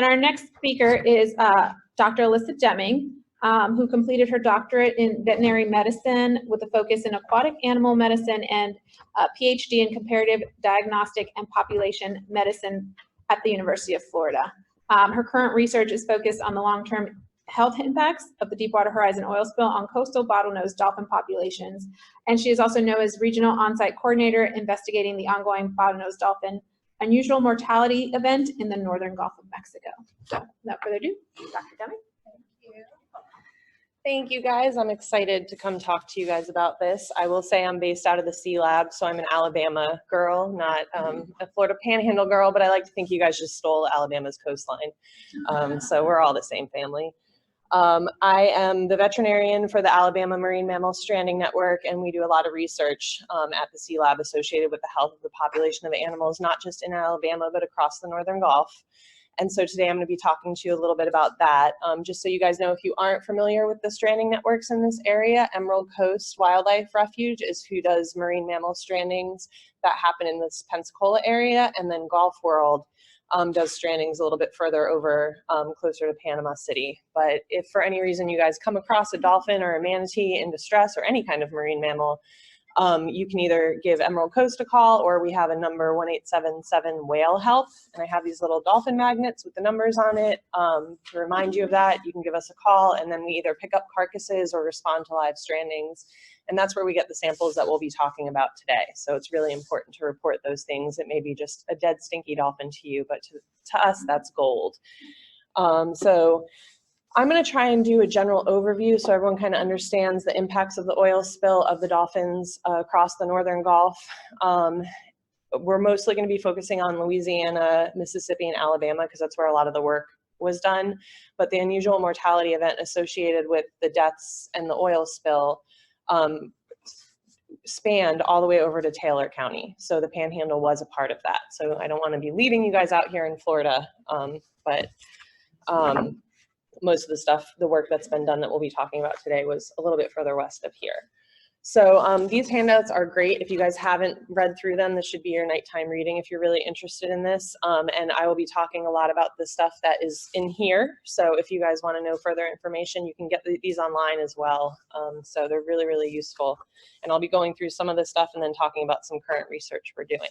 And our next speaker is Dr. Alissa Deming, who completed her doctorate in veterinary medicine with a focus in aquatic animal medicine and a PhD in comparative diagnostic and population medicine at the University of Florida. Her current research is focused on the long-term health impacts of the Deepwater Horizon oil spill on coastal bottlenose dolphin populations. And she is also known as Regional On-Site Coordinator investigating the ongoing bottlenose dolphin unusual mortality event in the northern Gulf of Mexico. So without further ado, Dr. Deming. Thank you, guys. I'm excited to come talk to you guys about this. I will say I'm based out of the Sea Lab, so I'm an Alabama girl, not a Florida Panhandle girl, but I like to think you guys just stole Alabama's coastline. So we're all the same family. I am the veterinarian for the Alabama Marine Mammal Stranding Network, and we do a lot of research at the Sea Lab associated with the health of the population of animals, not just in Alabama, but across the Northern Gulf. And so today I'm going to be talking to you a little bit about that. Just so you guys know, if you aren't familiar with the stranding networks in this area, Emerald Coast Wildlife Refuge is who does marine mammal strandings that happen in this Pensacola area, and then Gulf World does strandings a little bit further over closer to Panama City. But if for any reason you guys come across a dolphin or a manatee in distress or any kind of marine mammal, you can either give Emerald Coast a call, or we have a number 1877 Whale Health, and I have these little dolphin magnets with the numbers on it to remind you of that. You can give us a call, and then we either pick up carcasses or respond to live strandings, and that's where we get the samples that we'll be talking about today. So it's really important to report those things. It may be just a dead stinky dolphin to you, but to us that's gold. So I'm going to try and do a general overview so everyone kind of understands the impacts of the oil spill of the dolphins across the Northern Gulf. We're mostly going to be focusing on Louisiana, Mississippi, and Alabama because that's where a lot of the work was done. But the unusual mortality event associated with the deaths and the oil spill spanned all the way over to Taylor County. So the Panhandle was a part of that. So I don't want to be leaving you guys out here in Florida, but most of the stuff, the work that's been done that we'll be talking about today was a little bit further west of here. So these handouts are great. If you guys haven't read through them, this should be your nighttime reading if you're really interested in this. And I will be talking a lot about the stuff that is in here. So if you guys want to know further information, you can get these online as well. So they're really, really useful. And I'll be going through some of this stuff and then talking about some current research we're doing.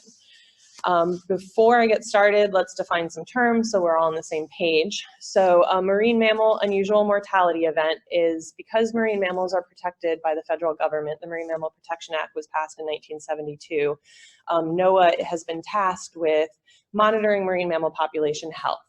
Before I get started, let's define some terms so we're all on the same page. So a marine mammal unusual mortality event is because marine mammals are protected by the federal government. The Marine Mammal Protection Act was passed in 1972. NOAA has been tasked with monitoring marine mammal population health.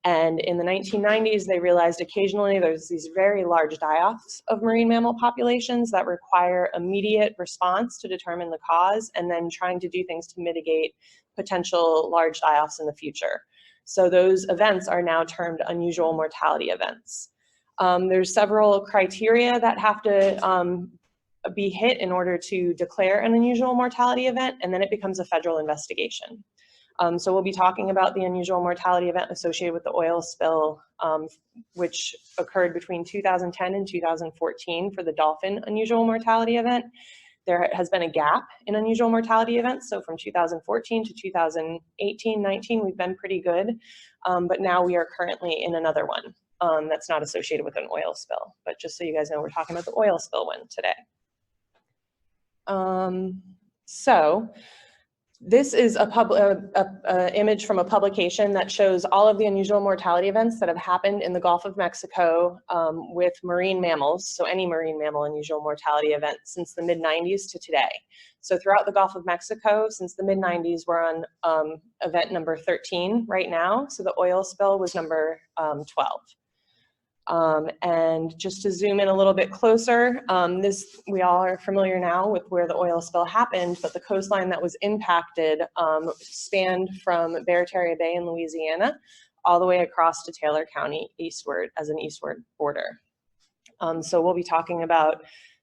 And in the 1990s, they realized occasionally there's these very large die-offs of marine mammal populations that require immediate response to determine the cause, and then trying to do things to mitigate potential large die-offs in the future. So those events are now termed unusual mortality events. There's several criteria that have to be hit in order to declare an unusual mortality event, and then it becomes a federal investigation. So we'll be talking about the unusual mortality event associated with the oil spill, which occurred between 2010 and 2014 for the dolphin unusual mortality event. There has been a gap in unusual mortality events. So from 2014 to 2018-19, we've been pretty good. But now we are currently in another one that's not associated with an oil spill. But just so you guys know, we're talking about the oil spill one today. This is a image from a publication that shows all of the unusual mortality events that have happened in the Gulf of Mexico with marine mammals, so any marine mammal unusual mortality event since the mid-90s to today. So throughout the Gulf of Mexico, since the mid-90s, we're on event number 13 right now. So the oil spill was number 12. And just to zoom in a little bit closer, we all are familiar now with where the oil spill happened, but the coastline that was impacted spanned from Barataria Bay in Louisiana all the way across to Taylor County eastward as an eastward border. So we'll be talking about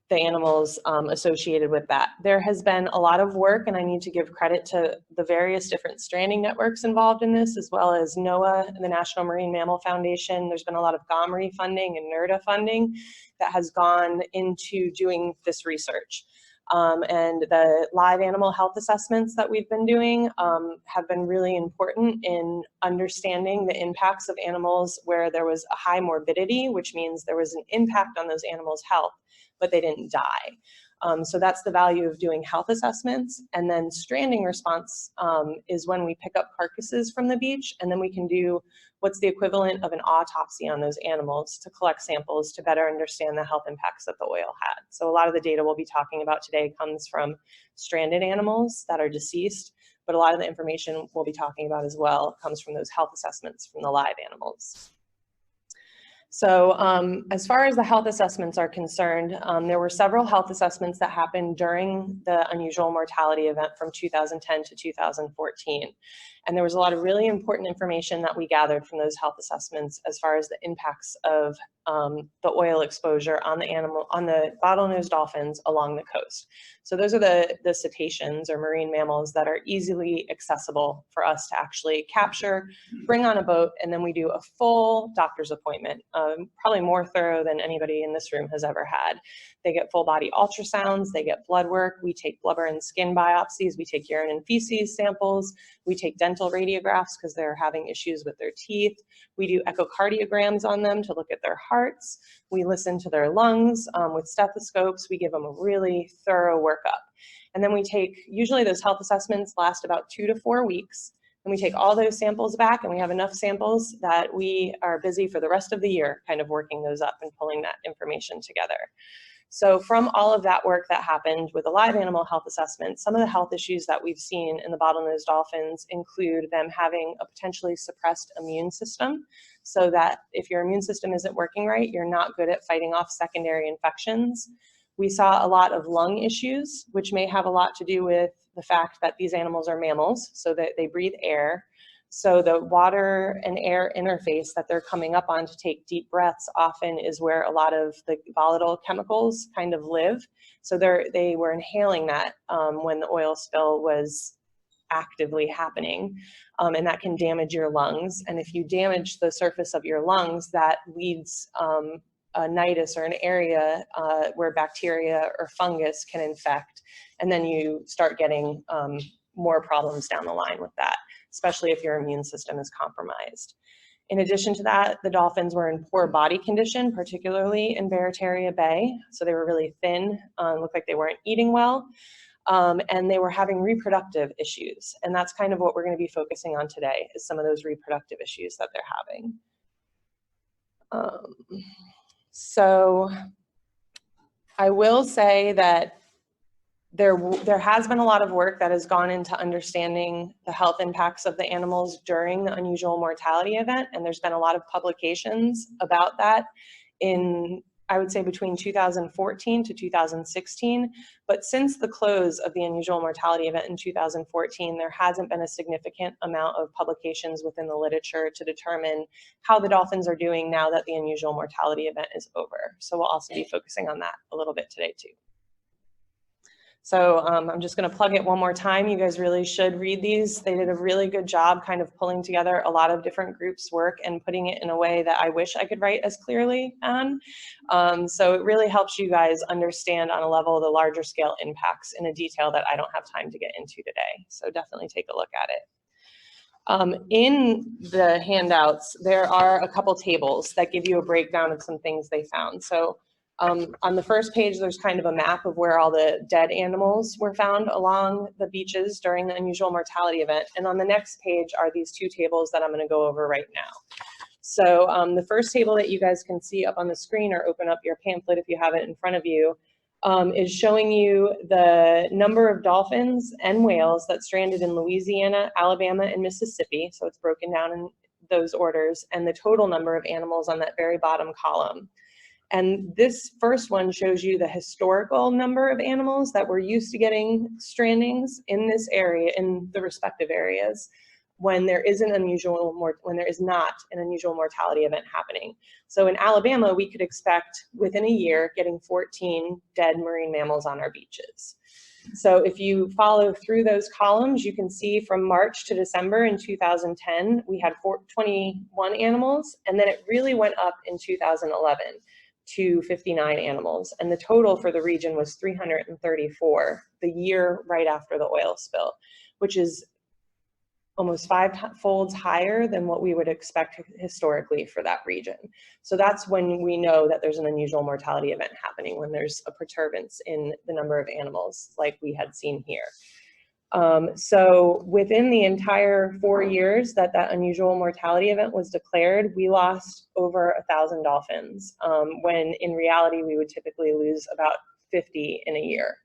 the animals associated with that. There has been a lot of work, and I need to give credit to the various different stranding networks involved in this, as well as NOAA, the National Marine Mammal Foundation. There's been a lot of GOMRI funding and NERDA funding that has gone into doing this research. And the live animal health assessments that we've been doing have been really important in understanding the impacts of animals where there was a high morbidity, which means there was an impact on those animals' health, but they didn't die. So that's the value of doing health assessments. And then stranding response is when we pick up carcasses from the beach, and then we can do what's the equivalent of an autopsy on those animals to collect samples to better understand the health impacts that the oil had. So a lot of the data we'll be talking about today comes from stranded animals that are deceased, but a lot of the information we'll be talking about as well comes from those health assessments from the live animals. So as far as the health assessments are concerned, there were several health assessments that happened during the unusual mortality event from 2010 to 2014. And there was a lot of really important information that we gathered from those health assessments as far as the impacts of the oil exposure on the bottlenose dolphins along the coast. So those are the cetaceans or marine mammals that are easily accessible for us to actually capture, bring on a boat, and then we do a full doctor's appointment, probably more thorough than anybody in this room has ever had. They get full body ultrasounds, they get blood work, we take blubber and skin biopsies, we take urine and feces samples, we take dental radiographs because they're having issues with their teeth, we do echocardiograms on them to look at their hearts, we listen to their lungs with stethoscopes, we give them a really thorough workup. And then we take, usually those health assessments last about 2 to 4 weeks, and we take all those samples back, and we have enough samples that we are busy for the rest of the year kind of working those up and pulling that information together. So from all of that work that happened with the live animal health assessment, some of the health issues that we've seen in the bottlenose dolphins include them having a potentially suppressed immune system, so that if your immune system isn't working right, you're not good at fighting off secondary infections. We saw a lot of lung issues, which may have a lot to do with the fact that these animals are mammals, so that they breathe air. So the water and air interface that they're coming up on to take deep breaths often is where a lot of the volatile chemicals kind of live. So they were inhaling that when the oil spill was actively happening, and that can damage your lungs. And if you damage the surface of your lungs, that leads a nidus or an area where bacteria or fungus can infect, and then you start getting more problems down the line with that, especially if your immune system is compromised. In addition to that, the dolphins were in poor body condition, particularly in Barataria Bay. So they were really thin, looked like they weren't eating well, and they were having reproductive issues. And that's kind of what we're going to be focusing on today, is some of those reproductive issues that they're having. So I will say that there has been a lot of work that has gone into understanding the health impacts of the animals during the unusual mortality event, and there's been a lot of publications about that in, I would say, between 2014 to 2016. But since the close of the unusual mortality event in 2014, there hasn't been a significant amount of publications within the literature to determine how the dolphins are doing now that the unusual mortality event is over. So we'll also be focusing on that a little bit today too. So I'm just going to plug it one more time. You guys really should read these. They did a really good job kind of pulling together a lot of different groups' work and putting it in a way that I wish I could write as clearly on. So it really helps you guys understand on a level the larger scale impacts in a detail that I don't have time to get into today. So definitely take a look at it. In the handouts, there are a couple tables that give you a breakdown of some things they found. So on the first page, there's kind of a map of where all the dead animals were found along the beaches during the unusual mortality event. And on the next page are these two tables that I'm going to go over right now. So the first table that you guys can see up on the screen, or open up your pamphlet if you have it in front of you, is showing you the number of dolphins and whales that stranded in Louisiana, Alabama, and Mississippi. So it's broken down in those orders, and the total number of animals on that very bottom column. And this first one shows you the historical number of animals that were used to getting strandings in this area, in the respective areas, when there is not an unusual mortality event happening. So in Alabama, we could expect within a year getting 14 dead marine mammals on our beaches. So if you follow through those columns, you can see from March to December in 2010, we had 21 animals, and then it really went up in 2011 to 59 animals. And the total for the region was 334 the year right after the oil spill, which is almost 5-fold higher than what we would expect historically for that region. So that's when we know that there's an unusual mortality event happening, when there's a perturbance in the number of animals like we had seen here. So within the entire 4 years that unusual mortality event was declared, we lost over 1,000 dolphins, when in reality we would typically lose about 50 in a year.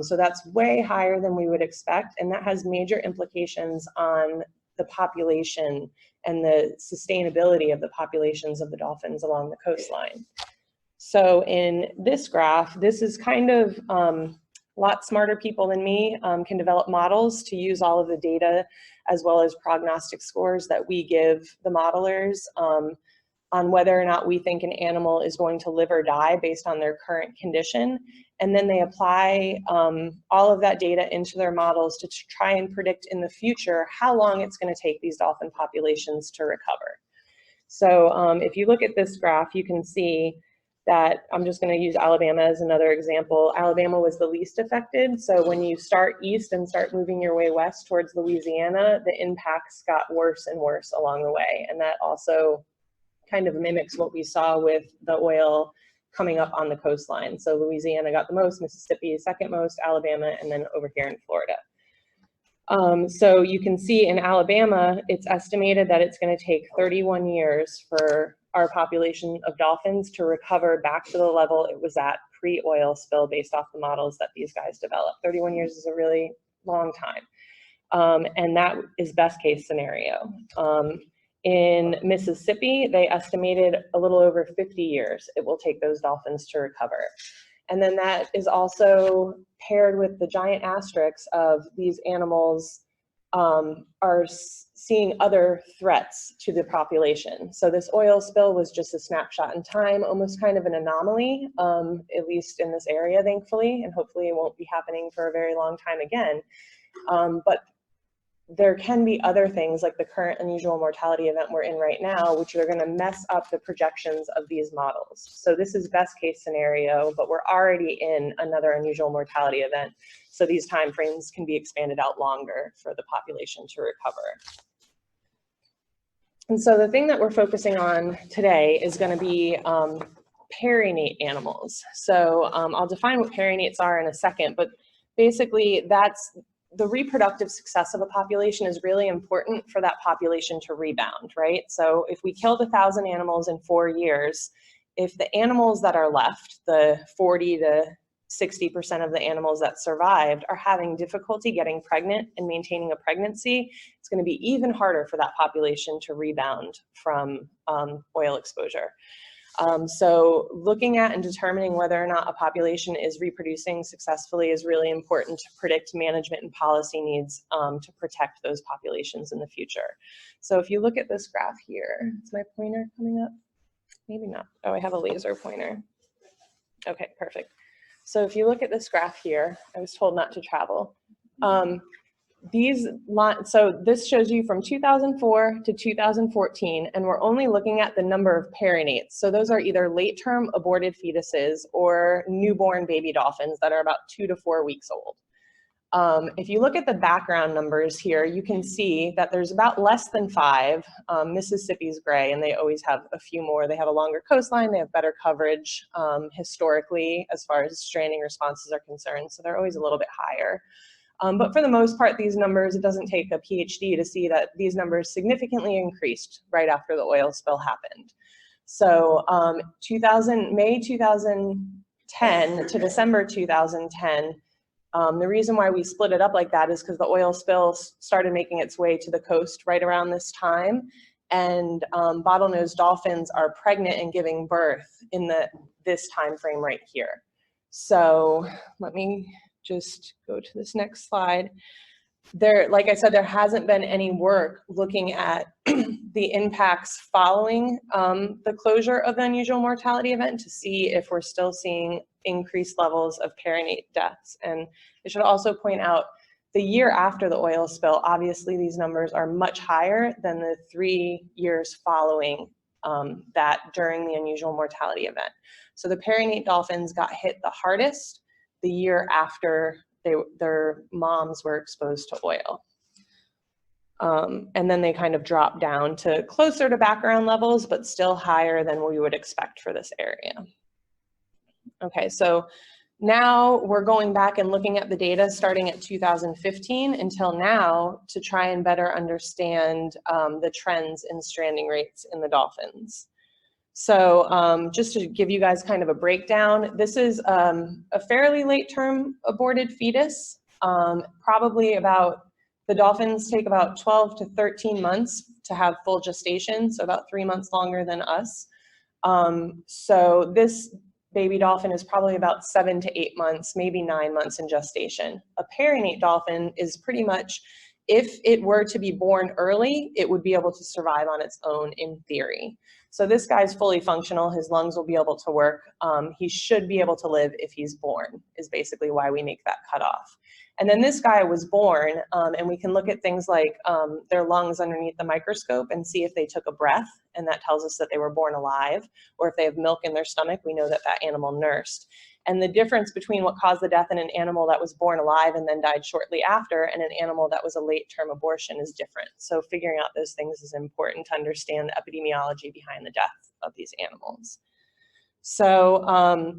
So that's way higher than we would expect, and that has major implications on the population and the sustainability of the populations of the dolphins along the coastline. So in this graph, this is kind of a lot smarter people than me can develop models to use all of the data as well as prognostic scores that we give the modelers on whether or not we think an animal is going to live or die based on their current condition. And then they apply all of that data into their models to try and predict in the future how long it's going to take these dolphin populations to recover. So if you look at this graph, you can see that I'm just going to use Alabama as another example. Alabama was the least affected. So when you start east and start moving your way west towards Louisiana, the impacts got worse and worse along the way. And that also kind of mimics what we saw with the oil coming up on the coastline. So Louisiana got the most, Mississippi second most, Alabama, and then over here in Florida. So you can see in Alabama, it's estimated that it's going to take 31 years for our population of dolphins to recover back to the level it was at pre-oil spill based off the models that these guys developed. 31 years is a really long time. And that is best case scenario. In Mississippi, they estimated a little over 50 years it will take those dolphins to recover. And then that is also paired with the giant asterisks of these animals are seeing other threats to the population. So this oil spill was just a snapshot in time, almost kind of an anomaly, at least in this area, thankfully, and hopefully it won't be happening for a very long time again. But there can be other things like the current unusual mortality event we're in right now, which are going to mess up the projections of these models. So this is best case scenario, but we're already in another unusual mortality event. So these timeframes can be expanded out longer for the population to recover. And so the thing that we're focusing on today is going to be perinate animals. So I'll define what perinates are in a second, but basically that's the reproductive success of a population is really important for that population to rebound, right? So if we killed 1,000 animals in 4 years, if the animals that are left, the 40 to 60% of the animals that survived are having difficulty getting pregnant and maintaining a pregnancy, it's going to be even harder for that population to rebound from oil exposure. So looking at and determining whether or not a population is reproducing successfully is really important to predict management and policy needs to protect those populations in the future. So if you look at this graph here, is my pointer coming up? Maybe not. Oh, I have a laser pointer. Okay, perfect. So if you look at this graph here, I was told not to travel. So this shows you from 2004 to 2014, and we're only looking at the number of perinates. So those are either late-term aborted fetuses or newborn baby dolphins that are about 2 to 4 weeks old. If you look at the background numbers here, you can see that there's about less than 5. Mississippi's gray, and they always have a few more. They have a longer coastline, they have better coverage historically as far as stranding responses are concerned, so they're always a little bit higher. But for the most part, these numbers, it doesn't take a PhD to see that these numbers significantly increased right after the oil spill happened. So May 2010 to December 2010, the reason why we split it up like that is because the oil spill started making its way to the coast right around this time. And bottlenose dolphins are pregnant and giving birth in this time frame right here. So let me just go to this next slide. Like I said, there hasn't been any work looking at the impacts following the closure of the unusual mortality event to see if we're still seeing increased levels of perinate deaths. And I should also point out, the year after the oil spill, obviously these numbers are much higher than the 3 years following that during the unusual mortality event. So the Perinate dolphins got hit the hardest the year after their moms were exposed to oil. And then they kind of drop down to closer to background levels, but still higher than we would expect for this area. Okay, so now we're going back and looking at the data starting at 2015 until now to try and better understand the trends in stranding rates in the dolphins. So just to give you guys kind of a breakdown, this is a fairly late term aborted fetus, probably about, the dolphins take about 12 to 13 months to have full gestation, so about 3 months longer than us. So this baby dolphin is probably about 7 to 8 months, maybe 9 months in gestation. A perinate dolphin is pretty much, if it were to be born early, it would be able to survive on its own in theory. So this guy's fully functional, his lungs will be able to work. He should be able to live if he's born, is basically why we make that cutoff. And then this guy was born, and we can look at things like their lungs underneath the microscope and see if they took a breath, and that tells us that they were born alive, or if they have milk in their stomach, we know that that animal nursed. And the difference between what caused the death in an animal that was born alive and then died shortly after and an animal that was a late-term abortion is different. So figuring out those things is important to understand the epidemiology behind the death of these animals. So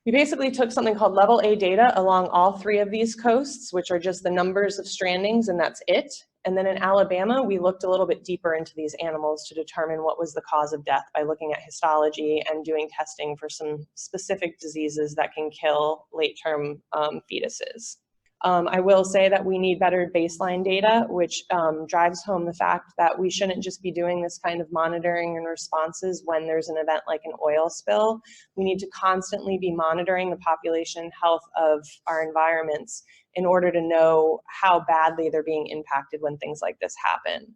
we basically took something called level A data along all 3 of these coasts, which are just the numbers of strandings, and that's it. And then in Alabama, we looked a little bit deeper into these animals to determine what was the cause of death by looking at histology and doing testing for some specific diseases that can kill late-term fetuses. I will say that we need better baseline data, which drives home the fact that we shouldn't just be doing this kind of monitoring and responses when there's an event like an oil spill. We need to constantly be monitoring the population health of our environments in order to know how badly they're being impacted when things like this happen.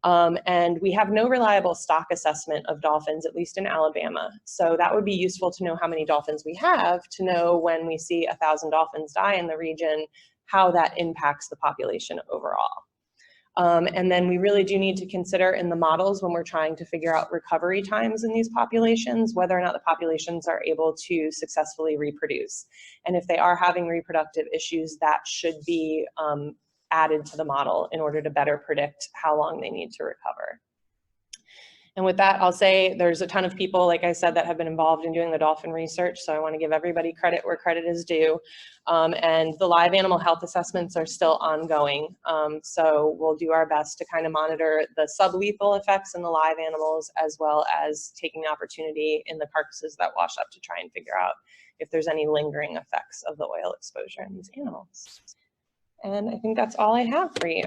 And we have no reliable stock assessment of dolphins, at least in Alabama. So that would be useful to know how many dolphins we have, to know when we see 1,000 dolphins die in the region, how that impacts the population overall. And then we really do need to consider in the models when we're trying to figure out recovery times in these populations, whether or not the populations are able to successfully reproduce. And if they are having reproductive issues, that should be added to the model in order to better predict how long they need to recover. And with that, I'll say there's a ton of people, like I said, that have been involved in doing the dolphin research. So I want to give everybody credit where credit is due. And the live animal health assessments are still ongoing. So we'll do our best to kind of monitor the sublethal effects in the live animals, as well as taking the opportunity in the carcasses that wash up to try and figure out if there's any lingering effects of the oil exposure in these animals. And I think that's all I have for you.